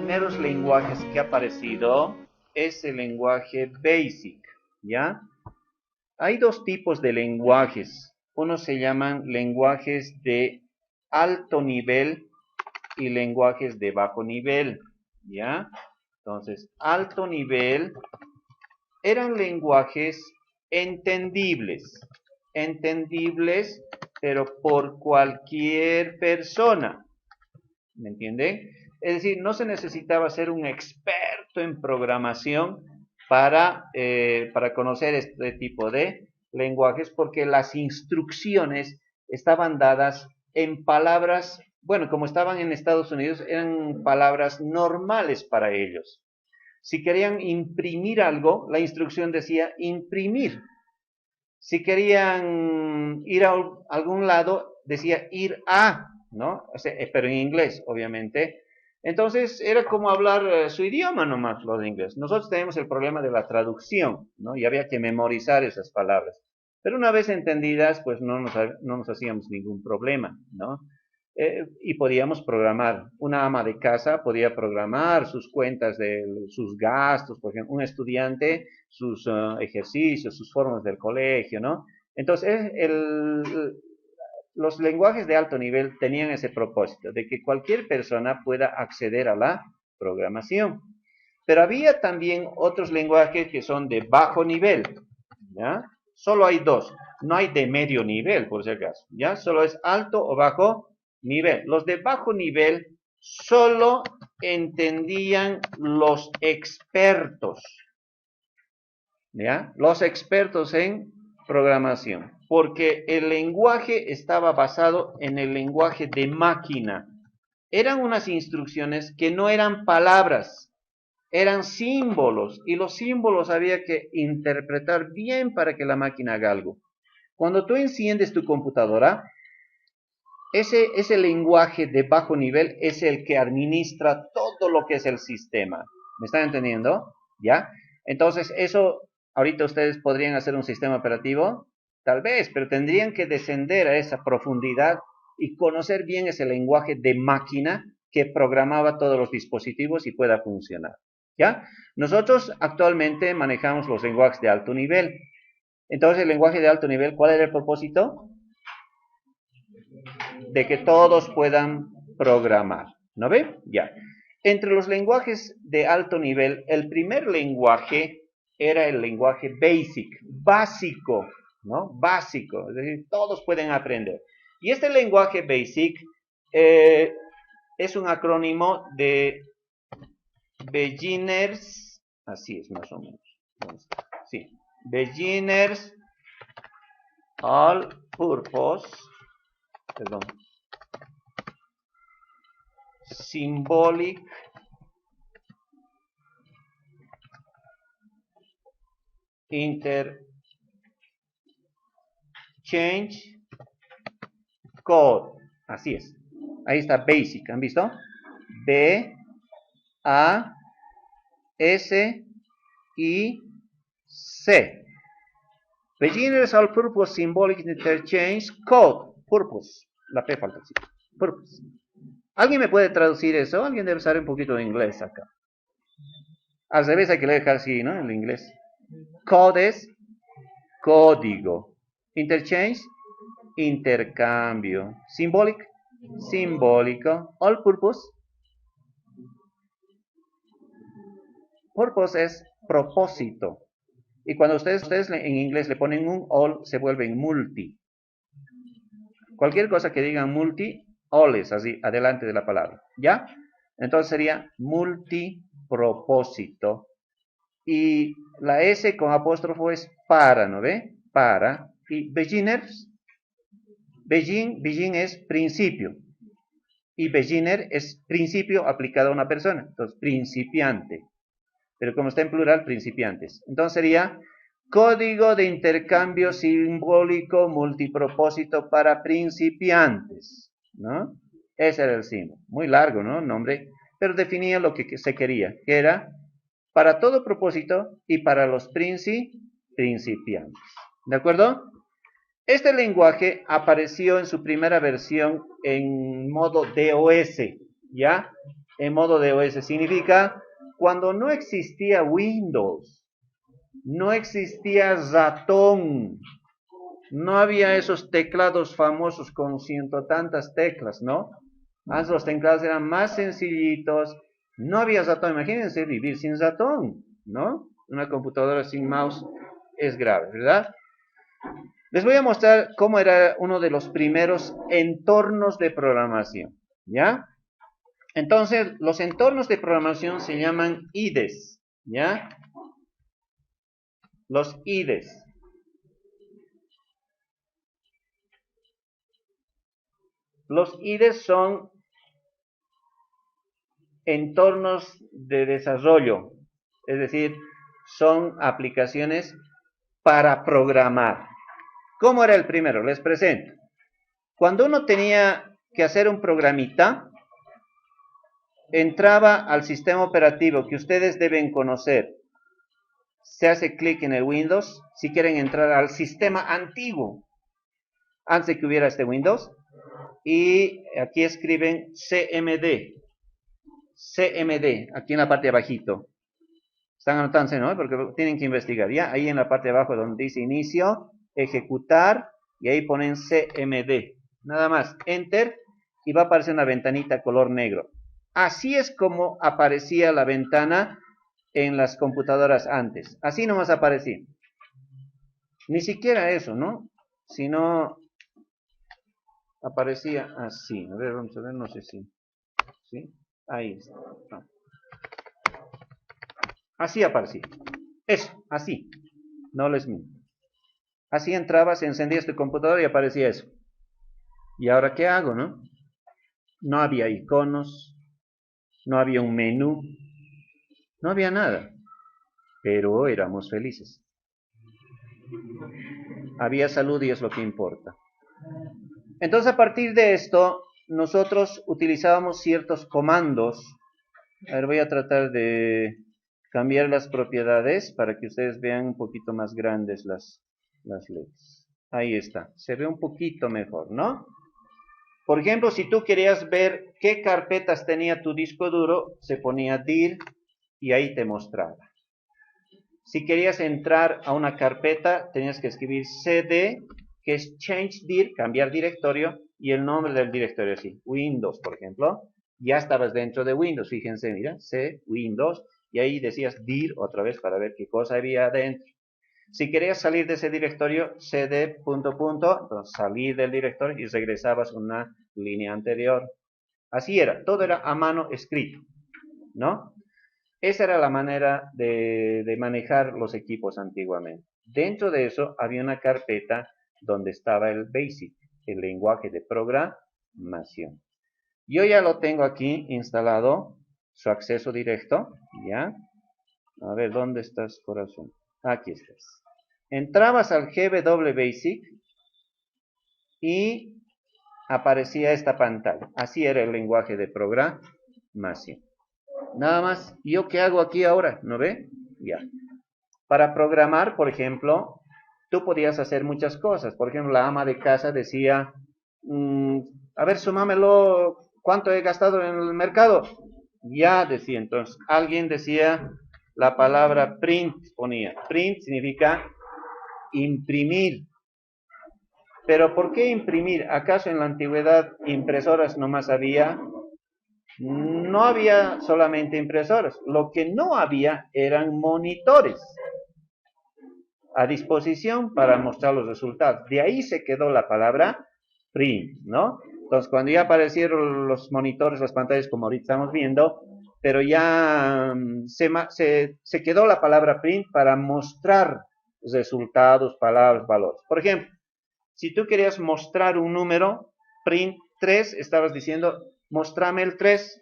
primeros lenguajes que ha aparecido es el lenguaje BASIC, ¿ya? Hay dos tipos de lenguajes. Unos se llaman lenguajes de alto nivel y lenguajes de bajo nivel, ¿ya? Entonces, alto nivel eran lenguajes entendibles, pero por cualquier persona, ¿me entienden? Es decir, no se necesitaba ser un experto en programación para conocer este tipo de lenguajes, porque las instrucciones estaban dadas en palabras, bueno, como estaban en Estados Unidos, eran palabras normales para ellos. Si querían imprimir algo, la instrucción decía imprimir. Si querían ir a algún lado, decía ir a, ¿no? O sea, pero en inglés, obviamente. Entonces, era como hablar su idioma nomás, los de inglés. Nosotros tenemos el problema de la traducción, ¿no? Y había que memorizar esas palabras. Pero una vez entendidas, pues no nos hacíamos ningún problema, ¿no? Y podíamos programar. Una ama de casa podía programar sus cuentas de sus gastos, por ejemplo, un estudiante sus ejercicios, sus formas del colegio, ¿no? Entonces, los lenguajes de alto nivel tenían ese propósito, de que cualquier persona pueda acceder a la programación. Pero había también otros lenguajes que son de bajo nivel, ¿ya? Solo hay dos, no hay de medio nivel, por si acaso, ¿ya? Solo es alto o bajo nivel. Los de bajo nivel solo entendían los expertos, ¿ya? Los expertos en programación, porque el lenguaje estaba basado en el lenguaje de máquina. Eran unas instrucciones que no eran palabras, eran símbolos, y los símbolos había que interpretar bien para que la máquina haga algo. Cuando tú enciendes tu computadora, ese lenguaje de bajo nivel es el que administra todo lo que es el sistema. ¿Me están entendiendo? ¿Ya? Entonces, eso, ahorita ustedes podrían hacer un sistema operativo, tal vez, pero tendrían que descender a esa profundidad y conocer bien ese lenguaje de máquina que programaba todos los dispositivos y pueda funcionar. ¿Ya? Nosotros actualmente manejamos los lenguajes de alto nivel. Entonces, el lenguaje de alto nivel, ¿cuál era el propósito? De que todos puedan programar. ¿No ve? Ya. Entre los lenguajes de alto nivel, el primer lenguaje era el lenguaje BASIC, básico, ¿no? Básico, es decir, todos pueden aprender. Y este lenguaje BASIC es un acrónimo de Beginners, así es más o menos. Sí, Beginners All Purpose, perdón, Symbolic Interchange Code. Así es. Ahí está Basic. ¿Han visto? B, A, S, I, C. Beginners All Purpose Symbolic Interchange Code. Purpose. La P falta. Sí. Purpose. ¿Alguien me puede traducir eso? Alguien debe saber un poquito de inglés acá. Al revés hay que leer así, ¿no? En inglés. Code es código. Interchange, intercambio. Symbolic, simbólico. All purpose. Purpose es propósito. Y cuando ustedes en inglés le ponen un all, se vuelven multi. Cualquier cosa que digan multi, all es así, adelante de la palabra. ¿Ya? Entonces sería multipropósito. Y la S con apóstrofo es para, ¿no ve? Para. Y beginners, begin es principio. Y beginner es principio aplicado a una persona. Entonces, principiante. Pero como está en plural, principiantes. Entonces sería código de intercambio simbólico multipropósito para principiantes, ¿no? Ese era el símbolo. Muy largo, ¿no? Nombre. Pero definía lo que se quería, que era para todo propósito y para los principiantes. ¿De acuerdo? Este lenguaje apareció en su primera versión en modo DOS, ¿ya? en modo de OS significa cuando no existía Windows, no existía ratón, no había esos teclados famosos con ciento tantas teclas, ¿no? Antes los teclados eran más sencillitos, no había ratón. Imagínense vivir sin ratón, ¿no? Una computadora sin mouse es grave, ¿verdad? Les voy a mostrar cómo era uno de los primeros entornos de programación, ¿ya? Entonces, los entornos de programación se llaman IDEs, ¿ya? Los IDEs. Los IDEs son entornos de desarrollo, es decir, son aplicaciones para programar. ¿Cómo era el primero? Les presento. Cuando uno tenía que hacer un programita, entraba al sistema operativo que ustedes deben conocer. Se hace clic en el Windows si quieren entrar al sistema antiguo, antes de que hubiera este Windows, y aquí escriben CMD, aquí en la parte de abajito. Están anotándose, ¿no? Porque tienen que investigar, ¿ya? Ahí en la parte de abajo donde dice inicio, ejecutar, y ahí ponen CMD. Nada más, Enter, y va a aparecer una ventanita color negro. Así es como aparecía la ventana en las computadoras antes. Así nomás aparecía. Ni siquiera eso, ¿no? Sino aparecía así. A ver, vamos a ver, no sé si. ¿Sí? Ahí está. No. Así aparecía. Eso, así. No les miento. Así entrabas, encendías tu computadora y aparecía eso. ¿Y ahora qué hago, no? No había iconos, no había un menú, no había nada. Pero éramos felices. Había salud y es lo que importa. Entonces, a partir de esto, nosotros utilizábamos ciertos comandos. A ver, voy a tratar de cambiar las propiedades para que ustedes vean un poquito más grandes las letras. Ahí está, se ve un poquito mejor, ¿no? Por ejemplo, si tú querías ver qué carpetas tenía tu disco duro, se ponía dir y ahí te mostraba. Si querías entrar a una carpeta, tenías que escribir cd, que es change dir, cambiar directorio, y el nombre del directorio, así, Windows, por ejemplo. Ya estabas dentro de Windows, fíjense, mira, C, Windows, y ahí decías dir otra vez para ver qué cosa había adentro. Si querías salir de ese directorio, cd, entonces salir del directorio y regresabas a una línea anterior. Así era, todo era a mano escrito, ¿no? Esa era la manera de manejar los equipos antiguamente. Dentro de eso había una carpeta donde estaba el BASIC, el lenguaje de programación. Yo ya lo tengo aquí instalado, su acceso directo, ¿ya? A ver, ¿dónde estás, corazón? Aquí estás. Entrabas al GW Basic y aparecía esta pantalla. Así era el lenguaje de programación. Nada más, ¿yo qué hago aquí ahora? ¿No ve? Ya. Para programar, por ejemplo, tú podías hacer muchas cosas. Por ejemplo, la ama de casa decía, a ver, sumámelo, ¿cuánto he gastado en el mercado? Ya decía, entonces, alguien decía la palabra print, ponía. Print significa imprimir. Pero ¿por qué imprimir? ¿Acaso en la antigüedad impresoras nomás había? No había solamente impresoras, lo que no había eran monitores a disposición para mostrar los resultados. De ahí se quedó la palabra print, ¿no? Entonces, cuando ya aparecieron los monitores, las pantallas, como ahorita estamos viendo, pero ya se quedó la palabra print para mostrar resultados, palabras, valores. Por ejemplo, si tú querías mostrar un número, print 3, estabas diciendo, mostrame el 3,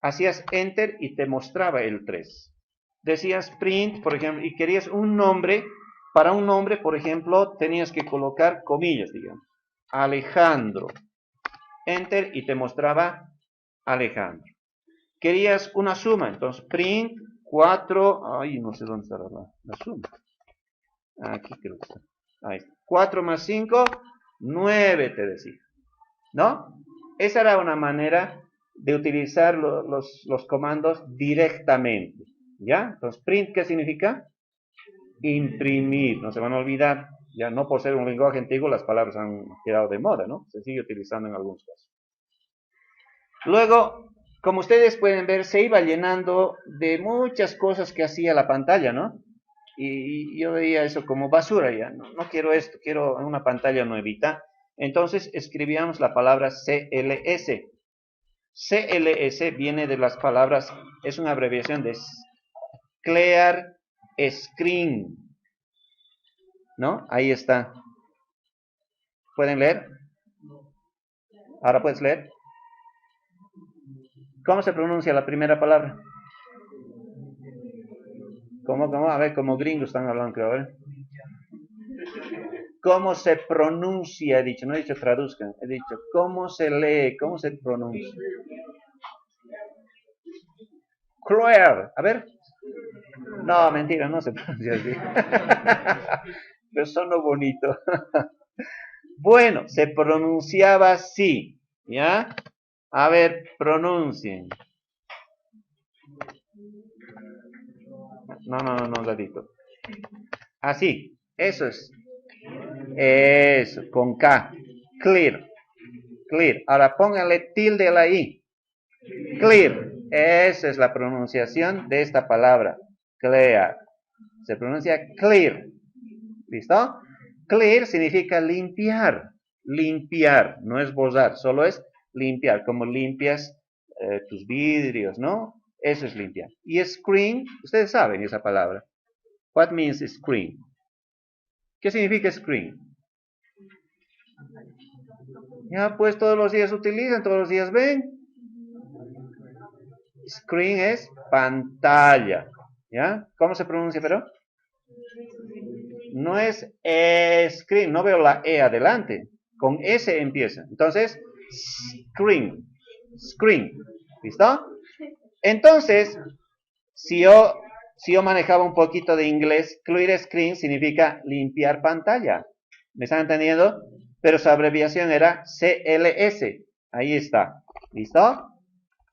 hacías enter y te mostraba el 3. Decías print, por ejemplo, y querías un nombre, para un nombre, por ejemplo, tenías que colocar comillas, digamos, Alejandro, enter y te mostraba Alejandro. Querías una suma, entonces print 4, ay, no sé dónde está la suma. Aquí creo que está. Ahí está. 4 más 5, 9 te decía, ¿no? Esa era una manera de utilizar los comandos directamente. ¿Ya? Entonces, print, ¿qué significa? Imprimir. No se van a olvidar. Ya no por ser un lenguaje antiguo, las palabras han quedado de moda, ¿no? Se sigue utilizando en algunos casos. Luego, como ustedes pueden ver, se iba llenando de muchas cosas que hacía la pantalla, ¿no? Y yo veía eso como basura ya. No quiero esto, quiero una pantalla nuevita. Entonces escribíamos la palabra CLS. CLS viene de las palabras, es una abreviación de Clear Screen, ¿no? Ahí está. ¿Pueden leer? ¿Ahora puedes leer? ¿Cómo se pronuncia la primera palabra? ¿Cómo? A ver, como gringos están hablando, creo, a ver. ¿Cómo se pronuncia? He dicho, no he dicho traduzcan, he dicho, ¿cómo se lee? ¿Cómo se pronuncia? Clear, a ver. No, mentira, no se pronuncia así. Pero sonó bonito. Bueno, se pronunciaba así, ¿ya? A ver, pronuncien. No, Dadito. Así, eso es. Eso, con K. Clear, clear. Ahora pónganle tilde a la I. Clear. Esa es la pronunciación de esta palabra. Clear. Se pronuncia clear. ¿Listo? Clear significa limpiar. Limpiar. No es borrar, solo es limpiar. Como limpias tus vidrios, ¿no? Eso es limpiar. Y screen, ustedes saben esa palabra. What means screen? ¿Qué significa screen? Ya, pues todos los días utilizan, todos los días ven. Screen es pantalla. ¿Ya? ¿Cómo se pronuncia, pero? No es screen, no veo la E adelante. Con S empieza. Entonces, screen. Screen. ¿Listo? Entonces, si yo manejaba un poquito de inglés, clear screen significa limpiar pantalla. ¿Me están entendiendo? Pero su abreviación era CLS. Ahí está. ¿Listo?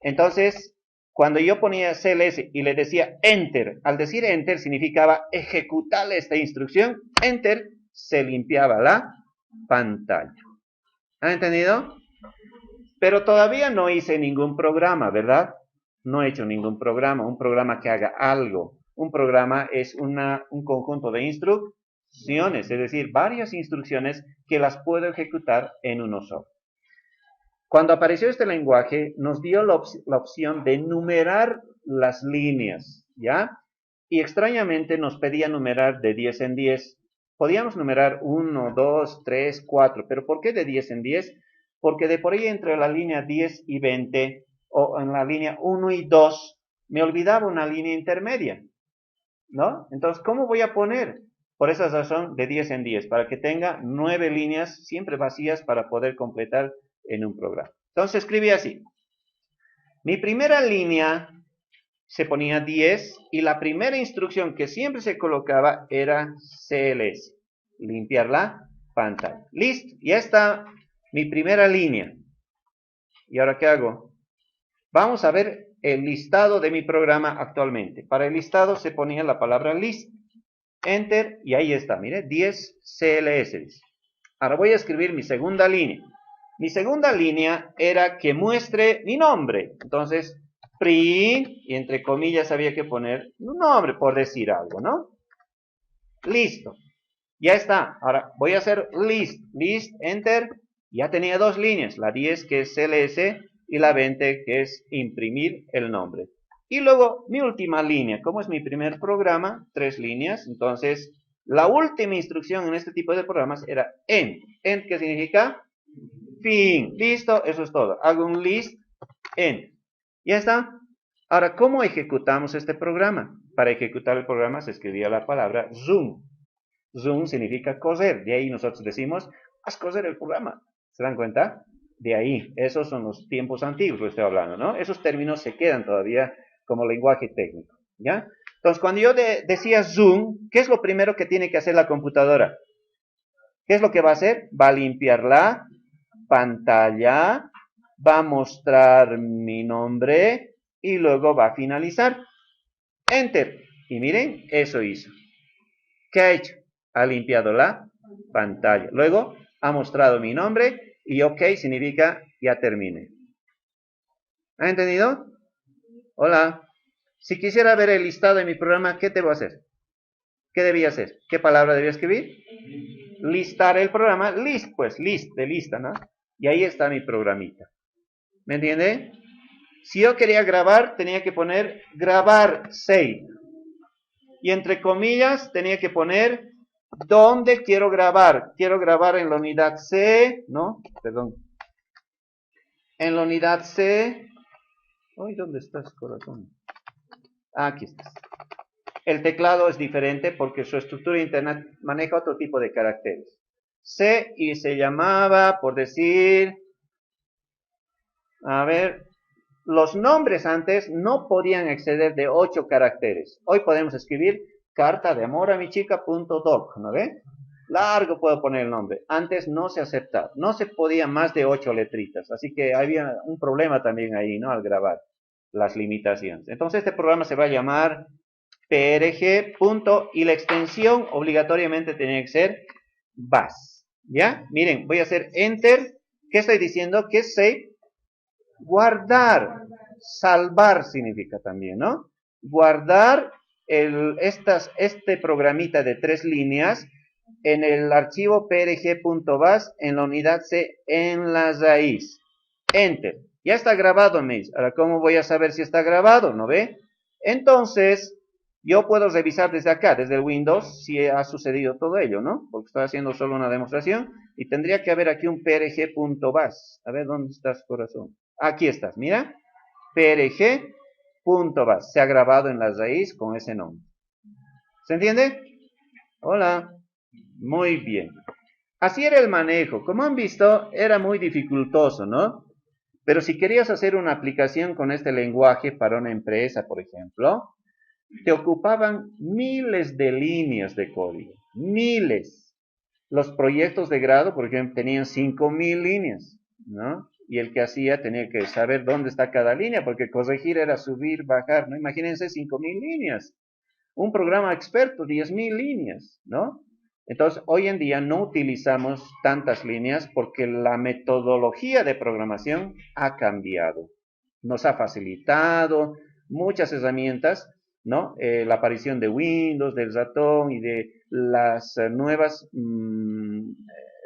Entonces, cuando yo ponía CLS y le decía Enter, al decir Enter significaba ejecutar esta instrucción. Enter, se limpiaba la pantalla. ¿Han entendido? Pero todavía no hice ningún programa, ¿verdad? No he hecho ningún programa, un programa que haga algo. Un programa es un conjunto de instrucciones, es decir, varias instrucciones que las puedo ejecutar en uno solo. Cuando apareció este lenguaje, nos dio la opción de numerar las líneas, ¿ya? Y extrañamente nos pedía numerar de 10 en 10. Podíamos numerar 1, 2, 3, 4, pero ¿por qué de 10 en 10? Porque de por ahí entre la línea 10 y 20, o en la línea 1 y 2, me olvidaba una línea intermedia, ¿no? Entonces, ¿cómo voy a poner? Por esa razón, de 10 en 10, para que tenga 9 líneas siempre vacías para poder completar en un programa. Entonces escribí así. Mi primera línea se ponía 10 y la primera instrucción que siempre se colocaba era CLS, limpiar la pantalla. Listo, ya está mi primera línea. ¿Y ahora qué hago? Vamos a ver el listado de mi programa actualmente. Para el listado se ponía la palabra list, enter y ahí está, mire, 10 CLS. Ahora voy a escribir mi segunda línea. Mi segunda línea era que muestre mi nombre. Entonces, print, y entre comillas había que poner un nombre por decir algo, ¿no? Listo. Ya está. Ahora voy a hacer list. List, enter. Ya tenía dos líneas. La 10 que es CLS y la 20 que es imprimir el nombre. Y luego mi última línea. Como es mi primer programa, 3 líneas. Entonces, la última instrucción en este tipo de programas era end. End, ¿qué significa? Fin. Listo, eso es todo. Hago un list end. Ya está. Ahora, ¿cómo ejecutamos este programa? Para ejecutar el programa se escribía la palabra zoom. Zoom significa coser. De ahí nosotros decimos, haz coser el programa. ¿Se dan cuenta? De ahí. Esos son los tiempos antiguos que estoy hablando, ¿no? Esos términos se quedan todavía como lenguaje técnico. ¿Ya? Entonces, cuando yo decía zoom, ¿qué es lo primero que tiene que hacer la computadora? ¿Qué es lo que va a hacer? Va a limpiar la pantalla va a mostrar mi nombre y luego va a finalizar. Enter. Y miren, eso hizo. ¿Qué ha hecho? Ha limpiado la pantalla. Luego ha mostrado mi nombre y OK significa ya terminé. ¿Ha entendido? Hola. Si quisiera ver el listado de mi programa, ¿qué debo hacer? ¿Qué debía hacer? ¿Qué palabra debía escribir? Listar el programa. List, pues, list, de lista, ¿no? Y ahí está mi programita. ¿Me entiende? Si yo quería grabar, tenía que poner grabar save. Y entre comillas, tenía que poner dónde quiero grabar. Quiero grabar en la unidad C, ¿no? Perdón. En la unidad C. Uy, ¿dónde estás, corazón? Aquí estás. El teclado es diferente porque su estructura interna maneja otro tipo de caracteres. C y se llamaba, por decir, a ver, los nombres antes no podían exceder de 8 caracteres. Hoy podemos escribir carta de amor a mi chica.doc, ¿no ve? Largo puedo poner el nombre. Antes no se aceptaba, no se podía más de 8 letritas, así que había un problema también ahí, ¿no? Al grabar las limitaciones. Entonces este programa se va a llamar PRG. Y la extensión obligatoriamente tenía que ser bas. ¿Ya? Miren, voy a hacer enter. ¿Qué estoy diciendo? ¿Qué es save? Guardar. Salvar significa también, ¿no? Guardar este programita de 3 líneas en el archivo prg.bas en la unidad C en la raíz. Enter. Ya está grabado, me dice. Ahora, ¿cómo voy a saber si está grabado? ¿No ve? Entonces, yo puedo revisar desde acá, desde el Windows, si ha sucedido todo ello, ¿no? Porque estoy haciendo solo una demostración y tendría que haber aquí un prg.bas. A ver, ¿dónde estás, corazón? Aquí estás, mira. prg.bas. Se ha grabado en la raíz con ese nombre. ¿Se entiende? Hola. Muy bien. Así era el manejo. Como han visto, era muy dificultoso, ¿no? Pero si querías hacer una aplicación con este lenguaje para una empresa, por ejemplo, te ocupaban miles de líneas de código, miles. Los proyectos de grado, por ejemplo, tenían 5.000 líneas, ¿no? Y el que hacía tenía que saber dónde está cada línea, porque corregir era subir, bajar, ¿no? Imagínense 5.000 líneas. Un programa experto, 10.000 líneas, ¿no? Entonces, hoy en día no utilizamos tantas líneas porque la metodología de programación ha cambiado. Nos ha facilitado muchas herramientas, ¿no? La aparición de Windows, del ratón y de las nuevas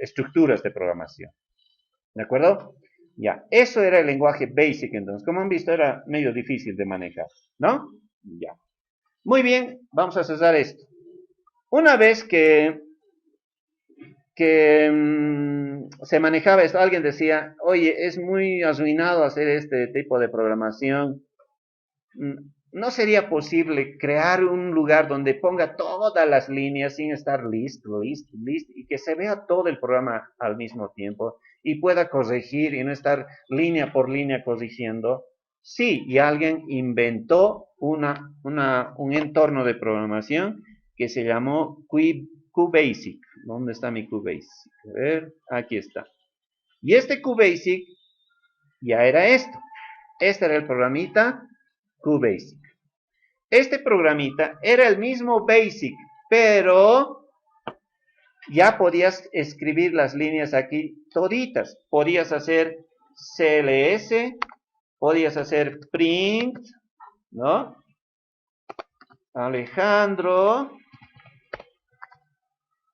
estructuras de programación. ¿De acuerdo? Ya, eso era el lenguaje BASIC entonces. Como han visto, era medio difícil de manejar, ¿no? Ya. Muy bien, vamos a cesar esto. Una vez que se manejaba esto, alguien decía, oye, es muy arruinado hacer este tipo de programación. ¿No sería posible crear un lugar donde ponga todas las líneas sin estar list, y que se vea todo el programa al mismo tiempo y pueda corregir y no estar línea por línea corrigiendo? Sí, y alguien inventó un entorno de programación que se llamó QBasic. ¿Dónde está mi QBasic? A ver, aquí está. Y este QBasic ya era esto. Este era el programita QBasic. Este programita era el mismo BASIC, pero ya podías escribir las líneas aquí toditas. Podías hacer CLS, podías hacer print, ¿no? Alejandro.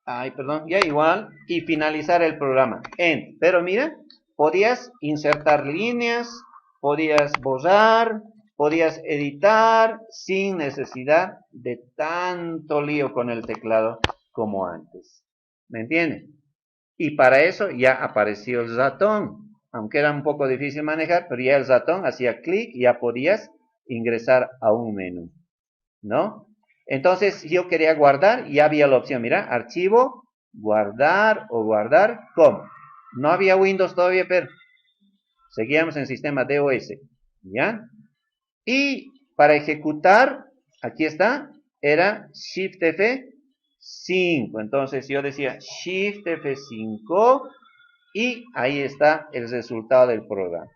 Ay, perdón, ya igual. Y finalizar el programa. Pero mira, podías insertar líneas, podías borrar, podías editar sin necesidad de tanto lío con el teclado como antes. ¿Me entienden? Y para eso ya apareció el ratón. Aunque era un poco difícil manejar, pero ya el ratón hacía clic y ya podías ingresar a un menú, ¿no? Entonces yo quería guardar y ya había la opción, mira, archivo, guardar o guardar como. No había Windows todavía, pero seguíamos en sistema DOS, ¿ya? Y para ejecutar, aquí está, era Shift F5. Entonces yo decía Shift F5 y ahí está el resultado del programa.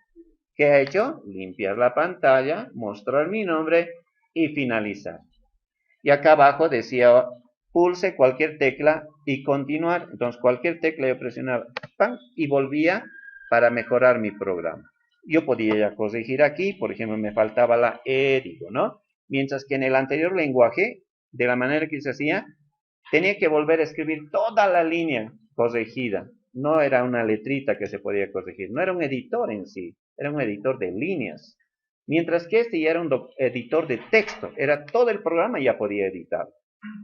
¿Qué ha hecho? Limpiar la pantalla, mostrar mi nombre y finalizar. Y acá abajo decía, pulse cualquier tecla y continuar. Entonces cualquier tecla yo presionaba, ¡pam! Y volvía para mejorar mi programa. Yo podía ya corregir aquí, por ejemplo, me faltaba la E, digo, ¿no? Mientras que en el anterior lenguaje, de la manera que se hacía, tenía que volver a escribir toda la línea corregida. No era una letrita que se podía corregir, no era un editor en sí, era un editor de líneas. Mientras que este ya era un editor de texto, era todo el programa y ya podía editar.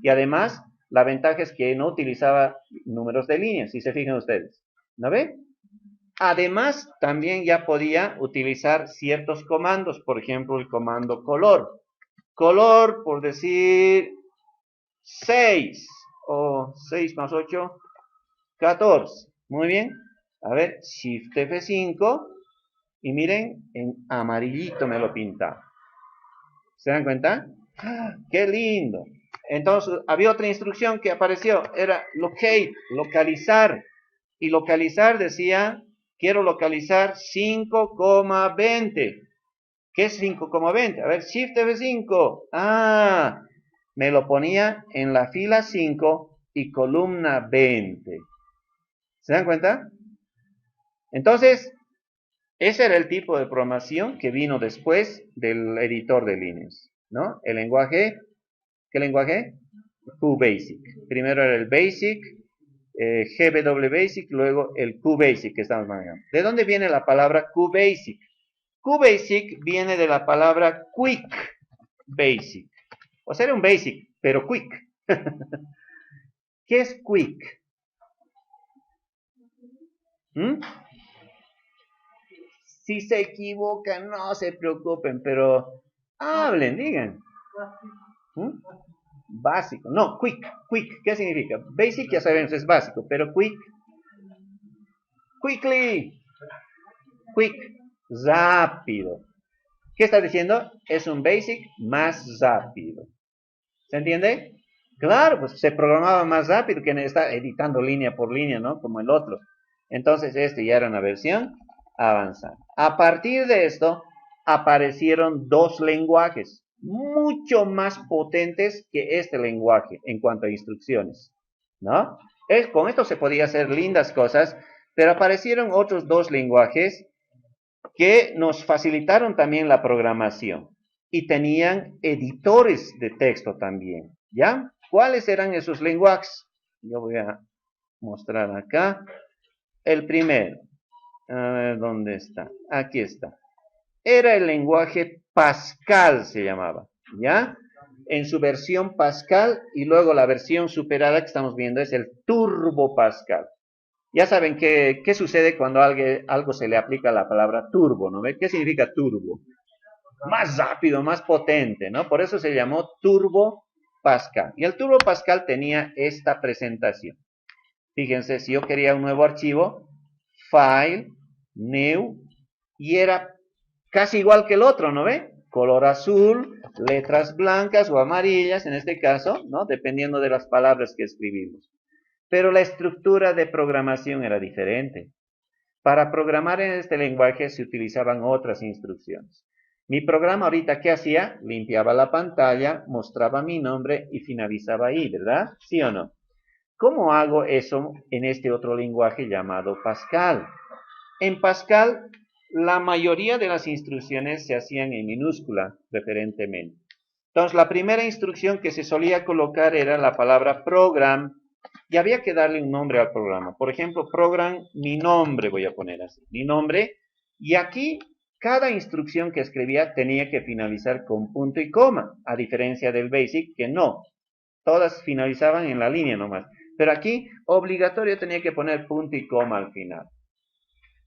Y además, la ventaja es que no utilizaba números de líneas, si se fijan ustedes. ¿No ve? Además, también ya podía utilizar ciertos comandos, por ejemplo, el comando color. Color, por decir 6 o 6 más 8, 14. Muy bien. A ver, Shift F5 y miren, en amarillito me lo pinta. ¿Se dan cuenta? ¡Ah, qué lindo! Entonces, había otra instrucción que apareció, era locate, localizar. Y localizar decía, quiero localizar 5,20. ¿Qué es 5,20? A ver, Shift F5. Ah, me lo ponía en la fila 5 y columna 20. ¿Se dan cuenta? Entonces, ese era el tipo de programación que vino después del editor de líneas, ¿no? El lenguaje, ¿qué lenguaje? QBasic. Primero era el Basic, GW Basic, luego el QBasic que estamos manejando. ¿De dónde viene la palabra QBasic? QBasic viene de la palabra Quick Basic. O sea, era un Basic, pero Quick. ¿Qué es Quick? ¿Mm? Si se equivocan, no se preocupen, pero hablen, digan. ¿Mm? Básico. No, quick, quick, ¿qué significa? Basic ya sabemos, es básico, pero quick, quickly, quick, rápido. ¿Qué está diciendo? Es un basic más rápido. ¿Se entiende? Claro, pues se programaba más rápido que está editando línea por línea, ¿no? Como el otro. Entonces, este ya era una versión avanzada. A partir de esto, aparecieron dos lenguajes mucho más potentes que este lenguaje en cuanto a instrucciones, ¿no? Con esto se podía hacer lindas cosas, pero aparecieron otros dos lenguajes que nos facilitaron también la programación y tenían editores de texto también, ¿ya? ¿Cuáles eran esos lenguajes? Yo voy a mostrar acá. El primero, a ver, ¿dónde está? Aquí está. Era el lenguaje Pascal, se llamaba, ¿ya? En su versión Pascal y luego la versión superada que estamos viendo es el Turbo Pascal. Ya saben qué sucede cuando algo se le aplica la palabra turbo, ¿no? ¿Qué significa turbo? Más rápido, más potente, ¿no? Por eso se llamó Turbo Pascal. Y el Turbo Pascal tenía esta presentación. Fíjense, si yo quería un nuevo archivo, File, New, y era casi igual que el otro, ¿no ve? Color azul, letras blancas o amarillas, en este caso, ¿no? Dependiendo de las palabras que escribimos. Pero la estructura de programación era diferente. Para programar en este lenguaje se utilizaban otras instrucciones. Mi programa ahorita, ¿qué hacía? Limpiaba la pantalla, mostraba mi nombre y finalizaba ahí, ¿verdad? ¿Sí o no? ¿Cómo hago eso en este otro lenguaje llamado Pascal? En Pascal, la mayoría de las instrucciones se hacían en minúscula, preferentemente. Entonces, la primera instrucción que se solía colocar era la palabra program, y había que darle un nombre al programa. Por ejemplo, program, mi nombre, voy a poner así, mi nombre, y aquí cada instrucción que escribía tenía que finalizar con punto y coma, a diferencia del BASIC, que no, todas finalizaban en la línea nomás. Pero aquí, obligatorio tenía que poner punto y coma al final.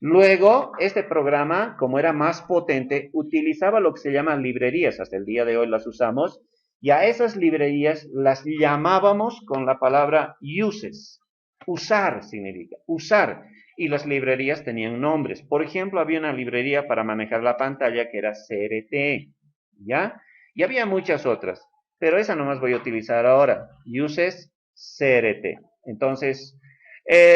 Luego, este programa, como era más potente, utilizaba lo que se llaman librerías, hasta el día de hoy las usamos, y a esas librerías las llamábamos con la palabra uses. Usar significa, usar. Y las librerías tenían nombres. Por ejemplo, había una librería para manejar la pantalla que era CRT, ¿ya? Y había muchas otras, pero esa nomás voy a utilizar ahora, uses CRT. Entonces,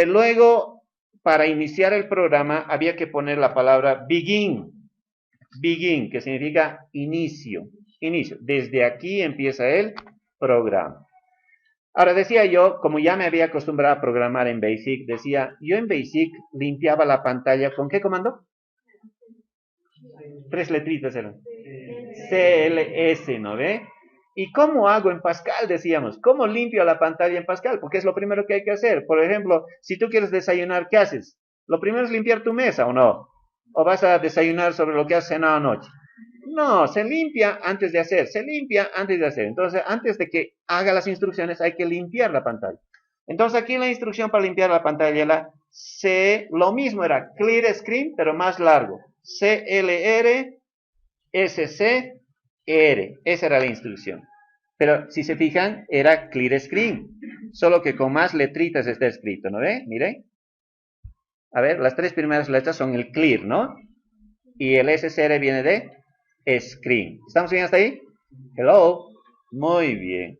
luego para iniciar el programa había que poner la palabra begin. begin, que significa inicio. Inicio. Desde aquí empieza el programa. Ahora decía yo, como ya me había acostumbrado a programar en BASIC, decía, yo en BASIC limpiaba la pantalla, ¿con qué comando? Tres letritas eran. CLS, ¿no ve? ¿Y cómo hago en Pascal? Decíamos, ¿cómo limpio la pantalla en Pascal? Porque es lo primero que hay que hacer. Por ejemplo, si tú quieres desayunar, ¿qué haces? Lo primero es limpiar tu mesa, ¿o no? ¿O vas a desayunar sobre lo que has cenado anoche? No, se limpia antes de hacer, se limpia antes de hacer. Entonces, antes de que haga las instrucciones, hay que limpiar la pantalla. Entonces, aquí la instrucción para limpiar la pantalla, lo mismo era clear screen, pero más largo. CLR, SCR. Esa era la instrucción. Pero si se fijan, era clear screen. Solo que con más letritas está escrito, ¿no ve? Miren. A ver, las tres primeras letras son el clear, ¿no? Y el SCR viene de screen. ¿Estamos bien hasta ahí? Hello. Muy bien.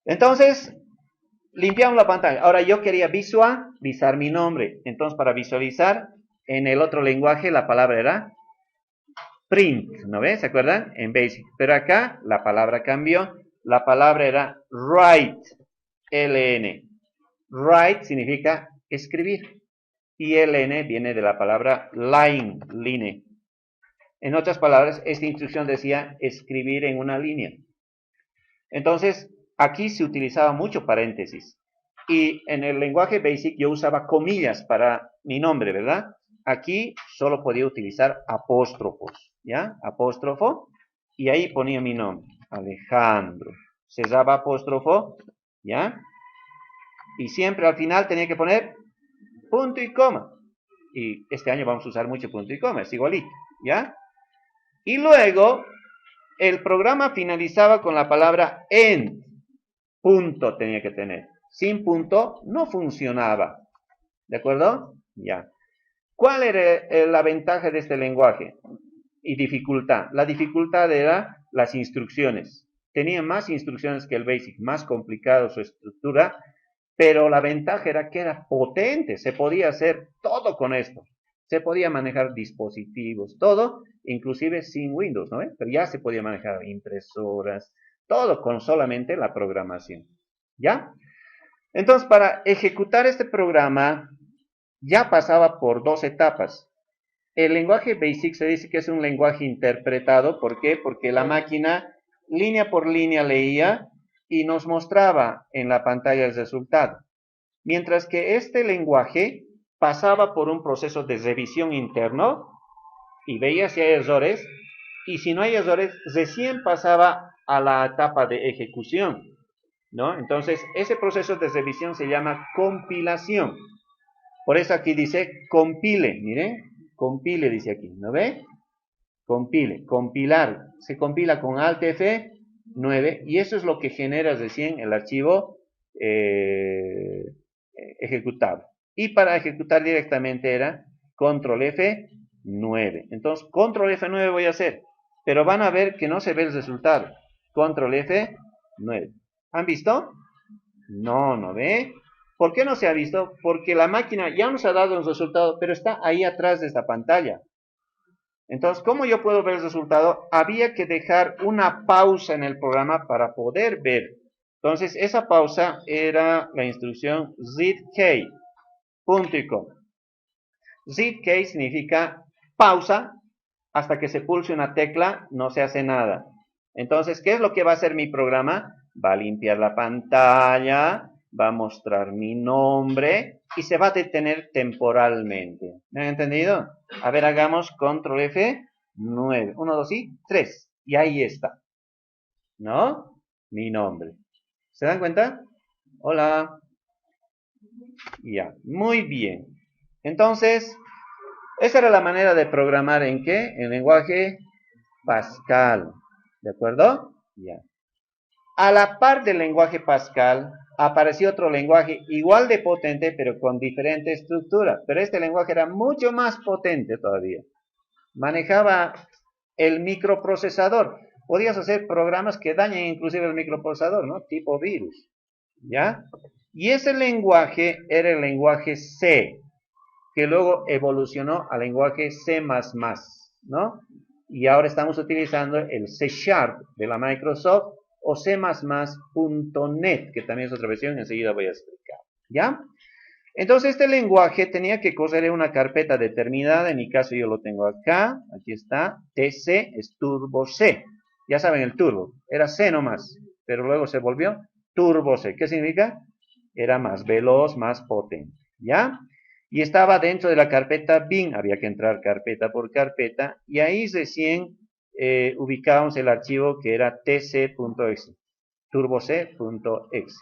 Entonces, limpiamos la pantalla. Ahora yo quería visualizar mi nombre. Entonces, para visualizar, en el otro lenguaje la palabra era print, ¿no ves? ¿Se acuerdan? En Basic. Pero acá la palabra cambió. La palabra era write, LN. Write significa escribir. Y LN viene de la palabra line. En otras palabras, esta instrucción decía escribir en una línea. Entonces, aquí se utilizaba mucho paréntesis. Y en el lenguaje BASIC yo usaba comillas para mi nombre, ¿verdad? Aquí solo podía utilizar apóstrofos, ¿ya? Apóstrofo. Y ahí ponía mi nombre, Alejandro. Cerraba apóstrofo, ¿ya? Y siempre al final tenía que poner punto y coma. Y este año vamos a usar mucho punto y coma, es igualito, ¿ya? Y luego, el programa finalizaba con la palabra end. Punto tenía que tener. Sin punto no funcionaba. ¿De acuerdo? Ya. ¿Cuál era la ventaja de este lenguaje? Y dificultad. La dificultad era las instrucciones. Tenía más instrucciones que el BASIC, más complicado su estructura, pero la ventaja era que era potente. Se podía hacer todo con esto. Se podía manejar dispositivos, todo, inclusive sin Windows, ¿no? Pero ya se podía manejar impresoras, todo con solamente la programación. ¿Ya? Entonces, para ejecutar este programa, ya pasaba por dos etapas. El lenguaje BASIC se dice que es un lenguaje interpretado. ¿Por qué? Porque la máquina línea por línea leía y nos mostraba en la pantalla el resultado. Mientras que este lenguaje pasaba por un proceso de revisión interno y veía si hay errores, y si no hay errores, recién pasaba a la etapa de ejecución, ¿no? Entonces, ese proceso de revisión se llama compilación. Por eso aquí dice compile, miren, compile dice aquí, ¿no ve? Compile, compilar, se compila con Alt F9 y eso es lo que genera recién el archivo ejecutable. Y para ejecutar directamente era Control F9. Entonces, Control F9 voy a hacer, pero van a ver que no se ve el resultado. Control F9. ¿Han visto? No, ¿no ve? ¿Por qué no se ha visto? Porque la máquina ya nos ha dado un resultado, pero está ahí atrás de esta pantalla. Entonces, ¿cómo yo puedo ver el resultado? Había que dejar una pausa en el programa para poder ver. Entonces, esa pausa era la instrucción zk, punto y coma. Zk significa pausa, hasta que se pulse una tecla, no se hace nada. Entonces, ¿qué es lo que va a hacer mi programa? Va a limpiar la pantalla, va a mostrar mi nombre y se va a detener temporalmente. ¿Me han entendido? A ver, hagamos control F9. 1, 2 y 3. Y ahí está. ¿No? Mi nombre. ¿Se dan cuenta? Hola. Ya, muy bien. Entonces, esa era la manera de programar ¿en qué? En lenguaje Pascal. ¿De acuerdo? Ya. A la par del lenguaje Pascal, apareció otro lenguaje igual de potente, pero con diferente estructura. Pero este lenguaje era mucho más potente todavía. Manejaba el microprocesador. Podías hacer programas que dañen inclusive el microprocesador, ¿no? Tipo virus. ¿Ya? Y ese lenguaje era el lenguaje C, que luego evolucionó al lenguaje C++. ¿no? Y ahora estamos utilizando el C# de la Microsoft o C++.net, que también es otra versión, enseguida voy a explicar, ¿ya? Entonces este lenguaje tenía que correr en una carpeta determinada, en mi caso yo lo tengo acá, aquí está, TC, es Turbo C. Ya saben el turbo, era C nomás, pero luego se volvió Turbo C. ¿Qué significa? Era más veloz, más potente, ¿ya? Y estaba dentro de la carpeta bin, había que entrar carpeta por carpeta, y ahí recién ubicábamos el archivo que era tc.exe, turboc.exe.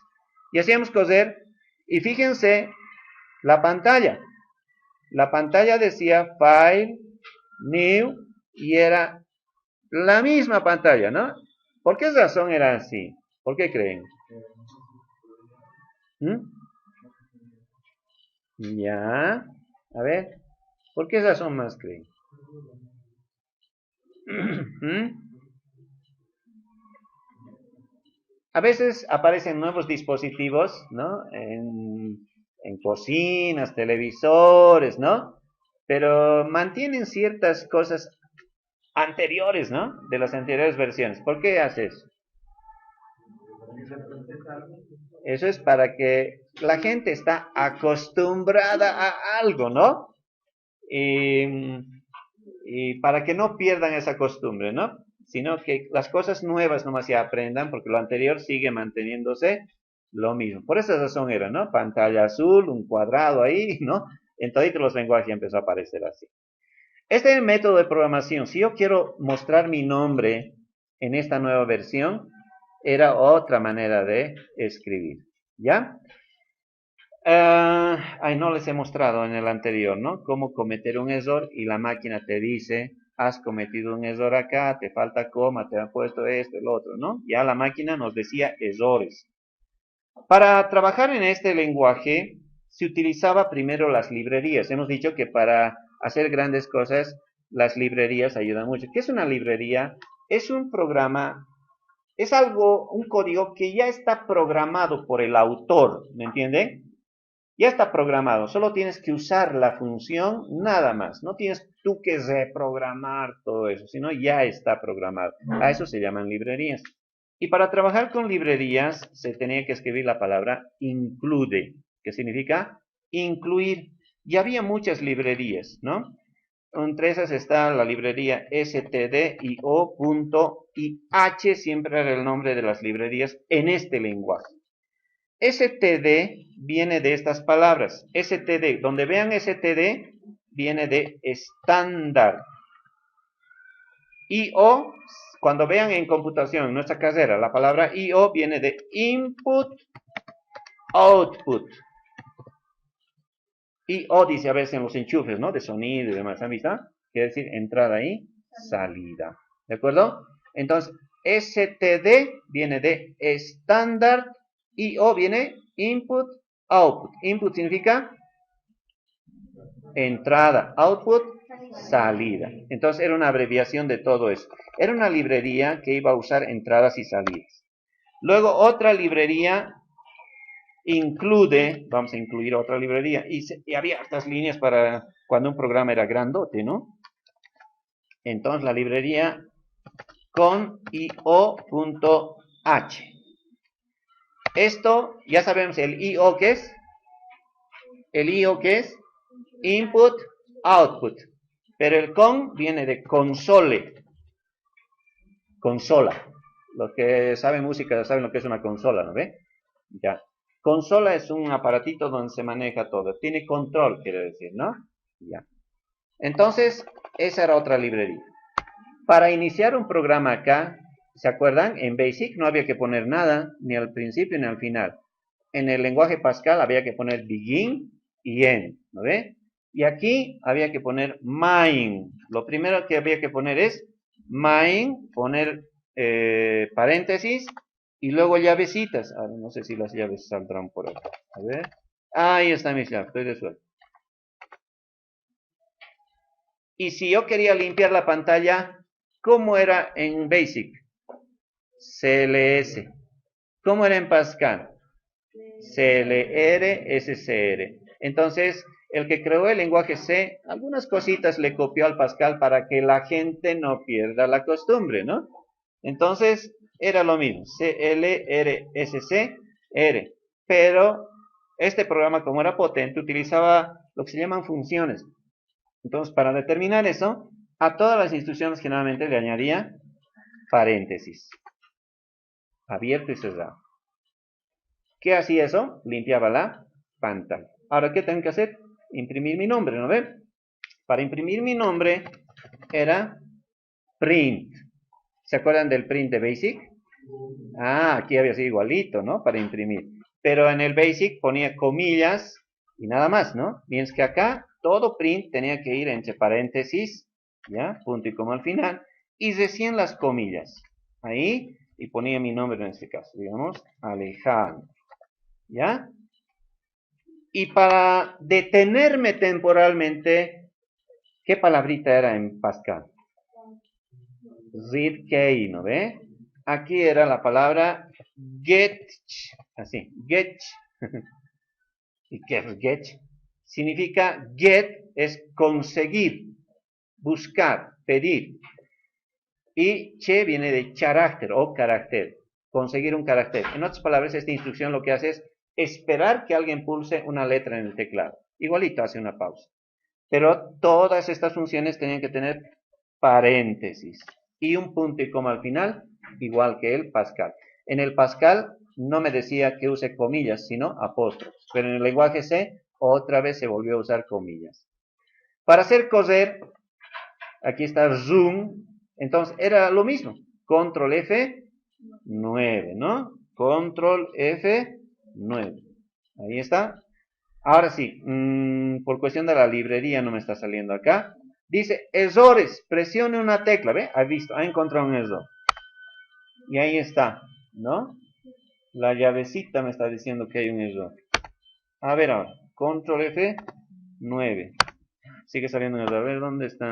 Y hacíamos coser, y fíjense, la pantalla. La pantalla decía File, New, y era la misma pantalla, ¿no? ¿Por qué razón era así? ¿Por qué creen? ¿Mm? Ya. A ver, ¿por qué razón más creen? ¿Mm? A veces aparecen nuevos dispositivos, ¿no? En cocinas, televisores, ¿no? Pero mantienen ciertas cosas anteriores, ¿no? De las anteriores versiones. ¿Por qué hace eso? Eso es para que la gente está acostumbrada a algo, ¿no? Y, y para que no pierdan esa costumbre, ¿no? Sino que las cosas nuevas nomás se aprendan, porque lo anterior sigue manteniéndose lo mismo. Por esa razón era, ¿no? Pantalla azul, un cuadrado ahí, ¿no? En todos los lenguajes empezó a aparecer así. Este es el método de programación. Si yo quiero mostrar mi nombre en esta nueva versión, era otra manera de escribir, ¿ya? No les he mostrado en el anterior, ¿no? Cómo cometer un error y la máquina te dice, has cometido un error acá, te falta coma, te han puesto esto, el otro, ¿no? Ya la máquina nos decía errores. Para trabajar en este lenguaje se utilizaba primero las librerías. Hemos dicho que para hacer grandes cosas las librerías ayudan mucho. ¿Qué es una librería? Es un programa, es algo, un código que ya está programado por el autor, ¿me entienden? Ya está programado, solo tienes que usar la función, nada más. No tienes tú que reprogramar todo eso, sino ya está programado. A eso se llaman librerías. Y para trabajar con librerías se tenía que escribir la palabra include, que significa incluir. Y había muchas librerías, ¿no? Entre esas está la librería stdio.ih, siempre era el nombre de las librerías en este lenguaje. STD viene de estas palabras. STD, donde vean STD, viene de estándar. IO, cuando vean en computación, en nuestra carrera, la palabra IO viene de input, output. IO dice a veces en los enchufes, ¿no? De sonido y demás, ¿han visto? Quiere decir entrada y salida. ¿De acuerdo? Entonces, STD viene de estándar, IO viene input, output. Input significa entrada, output, salida. Entonces era una abreviación de todo eso. Era una librería que iba a usar entradas y salidas. Luego otra librería incluye, vamos a incluir otra librería, y había estas líneas para cuando un programa era grandote, ¿no? Entonces la librería con io.h. Esto, ya sabemos el io que es, el io que es input, output. Pero el con viene de console, consola. Los que saben música saben lo que es una consola, ¿no ve? Ya. Consola es un aparatito donde se maneja todo. Tiene control, quiere decir, ¿no? Ya. Entonces, esa era otra librería. Para iniciar un programa acá, ¿se acuerdan? En Basic no había que poner nada, ni al principio ni al final. En el lenguaje Pascal había que poner begin y end, ¿no ve? Y aquí había que poner main. Lo primero que había que poner es main, poner paréntesis y luego llavecitas. A ver, no sé si las llaves saldrán por acá. A ver. Ahí están mis llaves, estoy de suerte. Y si yo quería limpiar la pantalla, ¿cómo era en Basic? CLS. ¿Cómo era en Pascal? CLR, SCR. Entonces, El que creó el lenguaje C, algunas cositas le copió al Pascal para que la gente no pierda la costumbre, ¿no? Entonces, era lo mismo, CLRSC-R. Pero este programa, como era potente, utilizaba lo que se llaman funciones. Entonces, para determinar eso, a todas las instrucciones generalmente le añadía paréntesis, abierto y cerrado. ¿Qué hacía eso? Limpiaba la pantalla. Ahora, ¿qué tengo que hacer? Imprimir mi nombre, ¿no ven? Para imprimir mi nombre era print. ¿Se acuerdan del print de Basic? Ah, aquí había sido igualito, ¿no? Para imprimir. Pero en el Basic ponía comillas y nada más, ¿no? Mientras que acá todo print tenía que ir entre paréntesis, ¿ya? Punto y coma al final. Y recién las comillas. Ahí, y ponía mi nombre en este caso, digamos, Alejandro, ¿ya? Y para detenerme temporalmente, ¿qué palabrita era en Pascal? Read key, ¿no ve? Aquí era la palabra get, así, get. ¿Y qué es get? Significa get es conseguir, buscar, pedir. Y che viene de carácter o carácter, conseguir un carácter. En otras palabras, esta instrucción lo que hace es esperar que alguien pulse una letra en el teclado. Igualito hace una pausa. Pero todas estas funciones tenían que tener paréntesis y un punto y coma al final, igual que el Pascal. En el Pascal no me decía que use comillas, sino apóstrofos. Pero en el lenguaje C, otra vez se volvió a usar comillas. Para hacer coser, aquí está zoom, entonces era lo mismo. Control F9, ¿no? Control F9. Ahí está. Ahora sí, por cuestión de la librería no me está saliendo acá. Dice, errores, presione una tecla, ¿ve? Ha visto, ha encontrado un error. Y ahí está, ¿no? La llavecita me está diciendo que hay un error. A ver ahora, control F9. Sigue saliendo un error. A ver, ¿dónde está?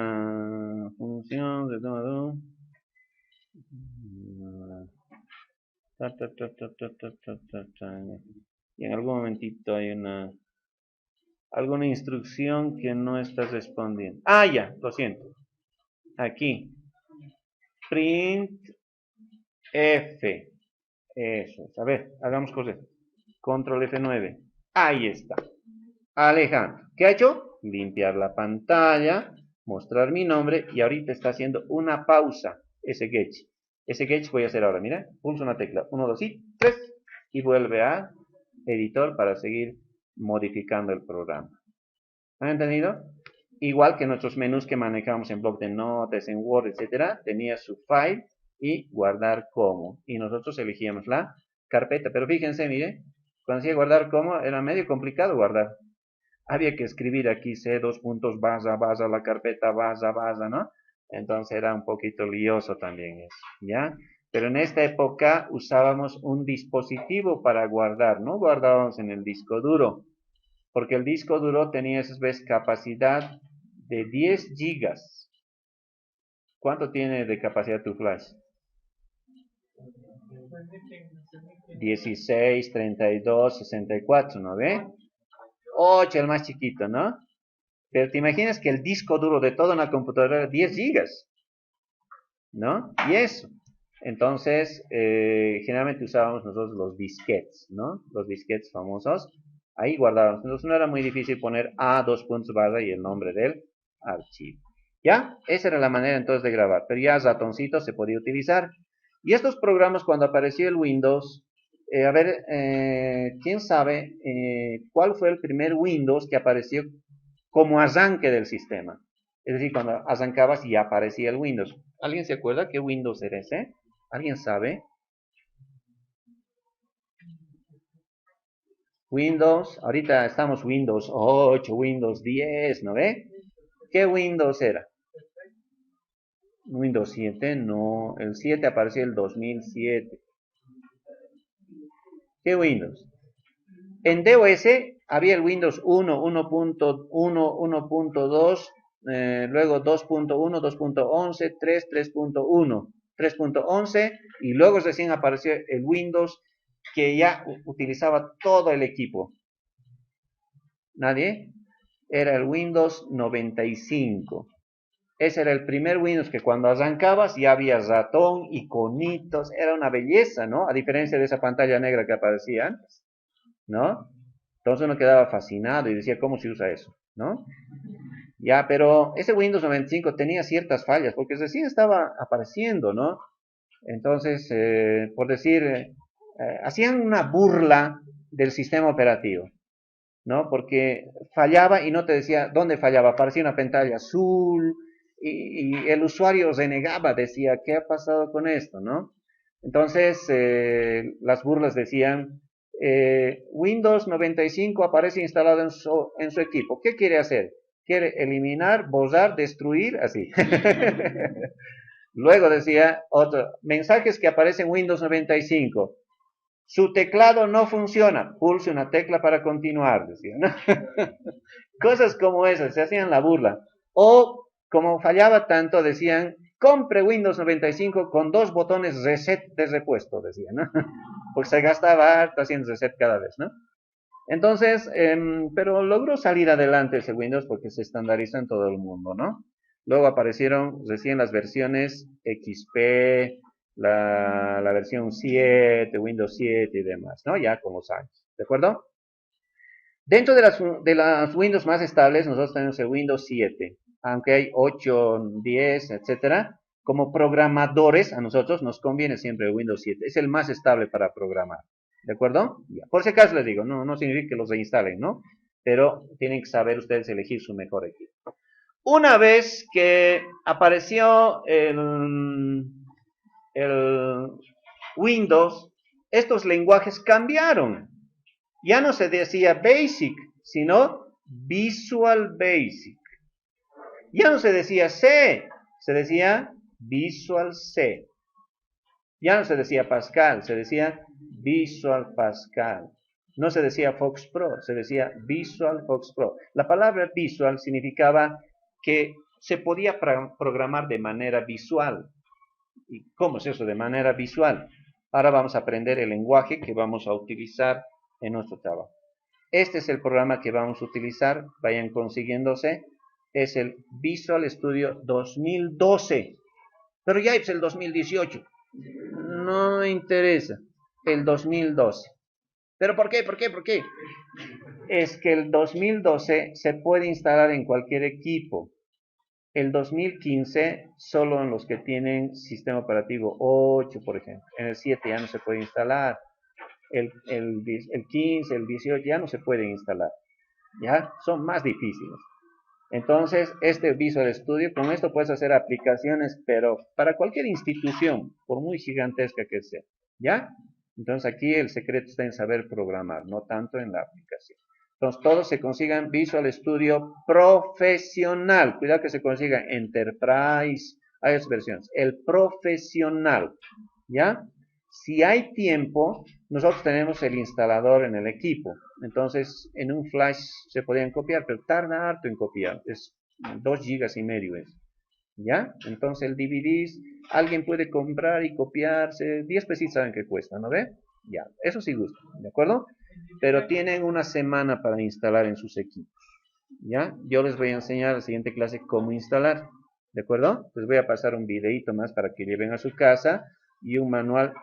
Función de todo. Y en algún momentito hay alguna instrucción que no está respondiendo. Ah, ya, lo siento. Aquí. Print F. Eso es. A ver, hagamos cosas. Control F9. Ahí está. Alejandro. ¿Qué ha hecho? Limpiar la pantalla, mostrar mi nombre y ahorita está haciendo una pausa. Ese sketch. Ese sketch voy a hacer ahora. Mira, pulso una tecla. 1, 2 y 3. Y vuelve a editor para seguir modificando el programa. ¿Han entendido? Igual que nuestros menús que manejamos en bloc de notas, en Word, etcétera, tenía su file y guardar como. Y nosotros elegíamos la carpeta. Pero fíjense, mire, cuando decía guardar como, era medio complicado guardar. Había que escribir aquí C, dos puntos, barra, la carpeta, barra, ¿no? Entonces era un poquito lioso también eso, ¿ya? Pero en esta época usábamos un dispositivo para guardar, no guardábamos en el disco duro, porque el disco duro tenía, esa vez, capacidad de 10 gigas. ¿Cuánto tiene de capacidad tu flash? 16, 32, 64, ¿no ve? 8, el más chiquito, ¿no? Pero te imaginas que el disco duro de toda una computadora era 10 gigas, ¿no? Y eso. Entonces, generalmente usábamos nosotros los disquetes, ¿no? Los disquetes famosos. Ahí guardábamos. Entonces no era muy difícil poner A, dos puntos barra y el nombre del archivo. ¿Ya? Esa era la manera entonces de grabar. Pero ya ratoncito se podía utilizar. Y estos programas, cuando apareció el Windows, a ver, ¿quién sabe cuál fue el primer Windows que apareció como arranque del sistema? Es decir, cuando arrancabas y aparecía el Windows. ¿Alguien se acuerda qué Windows era ese? ¿Alguien sabe? Windows, ahorita estamos Windows 8, Windows 10, ¿no ve? ¿Qué Windows era? Windows 7, no, el 7 apareció el 2007. ¿Qué Windows? En DOS había el Windows 1, 1.1, 1.2, luego 2.1, 2.11, 3, 3.1, 3.11 y luego recién apareció el Windows que ya utilizaba todo el equipo. ¿Nadie? era el Windows 95. Ese era el primer Windows que cuando arrancabas ya había ratón, iconitos, era una belleza, ¿no? A diferencia de esa pantalla negra que aparecía antes, ¿no? Entonces uno quedaba fascinado y decía, ¿cómo se usa eso? ¿No? Ya, pero ese Windows 95 tenía ciertas fallas porque recién estaba apareciendo, ¿no? Entonces, por decir, hacían una burla del sistema operativo, ¿no? Porque fallaba y no te decía dónde fallaba, aparecía una pantalla azul y el usuario renegaba, decía, ¿qué ha pasado con esto, no? Entonces, las burlas decían, Windows 95 aparece instalado en su equipo. ¿Qué quiere hacer? Quiere eliminar, borrar, destruir, así. Luego decía otro, mensajes que aparecen en Windows 95. Su teclado no funciona, pulse una tecla para continuar, decía, ¿no? Cosas como esas, se hacían la burla. O, como fallaba tanto, decían, compre Windows 95 con 2 botones reset de repuesto, decían, ¿no? Porque se gastaba harto haciendo reset cada vez, ¿no? Entonces, pero logró salir adelante ese Windows porque se estandarizó en todo el mundo, ¿no? Luego aparecieron recién las versiones XP, la versión 7, Windows 7 y demás, ¿no? Ya con los años, ¿de acuerdo? Dentro de las Windows más estables, nosotros tenemos el Windows 7, aunque hay 8, 10, etcétera. Como programadores, a nosotros nos conviene siempre el Windows 7. Es el más estable para programar. ¿De acuerdo? Ya. Por si acaso les digo, no significa que los reinstalen, ¿no? Pero tienen que saber ustedes elegir su mejor equipo. Una vez que apareció el Windows, estos lenguajes cambiaron. Ya no se decía Basic, sino Visual Basic. Ya no se decía C, se decía Visual C. Ya no se decía Pascal, se decía Visual Pascal. No se decía Fox Pro, se decía Visual Fox Pro. La palabra visual significaba que se podía programar de manera visual. ¿Y cómo es eso de manera visual? Ahora vamos a aprender el lenguaje que vamos a utilizar en nuestro trabajo. Este es el programa que vamos a utilizar, vayan consiguiéndose, es el Visual Studio 2012, pero ya es el 2018, no interesa, el 2012. ¿Pero por qué? ¿Por qué? ¿Por qué? Es que el 2012 se puede instalar en cualquier equipo, el 2015 solo en los que tienen sistema operativo 8, por ejemplo, en el 7 ya no se puede instalar, el 15, el 18 ya no se pueden instalar. ¿Ya? Son más difíciles. Entonces, este Visual Studio, con esto puedes hacer aplicaciones, pero para cualquier institución, por muy gigantesca que sea. ¿Ya? Entonces, aquí el secreto está en saber programar, no tanto en la aplicación. Entonces, todos se consigan Visual Studio profesional. Cuidado que se consiga Enterprise, hay otras versiones. El profesional. ¿Ya? Si hay tiempo, nosotros tenemos el instalador en el equipo. Entonces, en un flash se podían copiar, pero tarda harto en copiar. Es 2 gigas y medio es. ¿Ya? Entonces el DVD, alguien puede comprar y copiarse. 10 pesitos saben que cuesta, ¿no ve? Ya, eso sí gusta, ¿de acuerdo? Pero tienen una semana para instalar en sus equipos. ¿Ya? Yo les voy a enseñar en la siguiente clase cómo instalar. ¿De acuerdo? Les voy a pasar un videito más para que lleven a su casa y un manual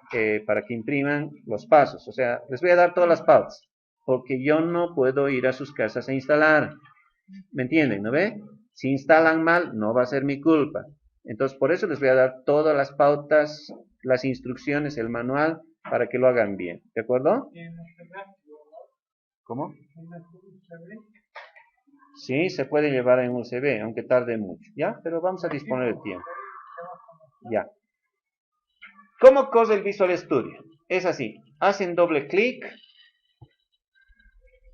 para que impriman los pasos. O sea, les voy a dar todas las pautas, porque yo no puedo ir a sus casas a instalar. ¿Me entienden? ¿No ve? Si instalan mal, no va a ser mi culpa. Entonces, por eso les voy a dar todas las pautas, las instrucciones, el manual, para que lo hagan bien. ¿De acuerdo? ¿Cómo? Sí, se puede llevar en USB, aunque tarde mucho, ¿ya? Pero vamos a disponer el tiempo. Ya. ¿Cómo corre el Visual Studio? Es así. Hacen doble clic.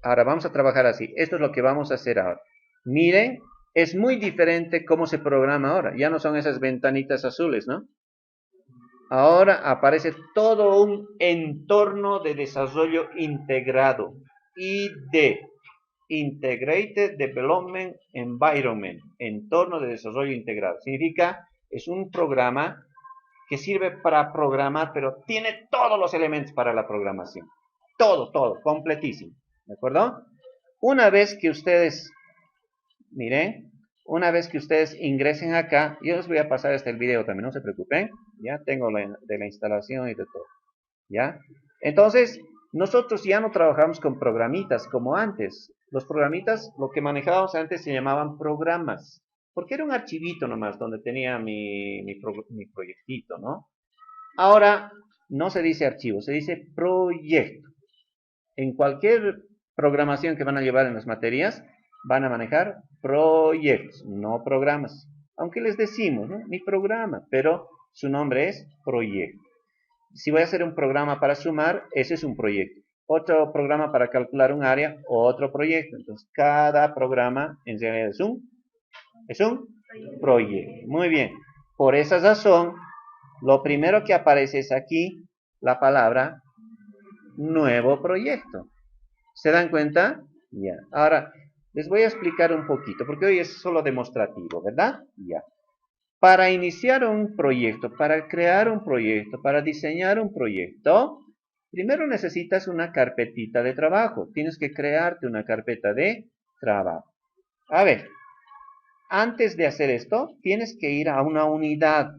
Ahora vamos a trabajar así. Esto es lo que vamos a hacer ahora. Miren, es muy diferente cómo se programa ahora. Ya no son esas ventanitas azules, ¿no? Ahora aparece todo un entorno de desarrollo integrado. ID. Integrated Development Environment. Entorno de desarrollo integrado. Significa, es un programa que sirve para programar, pero tiene todos los elementos para la programación. Todo, completísimo. ¿De acuerdo? Una vez que ustedes miren, una vez que ustedes ingresen acá, yo les voy a pasar el video también, no se preocupen, ya tengo de la instalación y de todo, ¿ya? Entonces, nosotros ya no trabajamos con programitas como antes. Los programitas, lo que manejábamos antes se llamaban programas, porque era un archivito nomás donde tenía mi proyectito, ¿no? Ahora no se dice archivo, se dice proyecto. En cualquier programación que van a llevar en las materias, van a manejar proyectos, no programas. Aunque les decimos, ¿no? Mi programa, pero su nombre es proyecto. Si voy a hacer un programa para sumar, ese es un proyecto. Otro programa para calcular un área, otro proyecto. Entonces, cada programa en realidad es un proyecto. Muy bien. Por esa razón, lo primero que aparece es aquí la palabra nuevo proyecto. ¿Se dan cuenta? Ya. Ahora, les voy a explicar un poquito, porque hoy es solo demostrativo, ¿verdad? Ya. Para iniciar un proyecto, para crear un proyecto, para diseñar un proyecto, primero necesitas una carpetita de trabajo. Tienes que crearte una carpeta de trabajo. A ver, antes de hacer esto, tienes que ir a una unidad,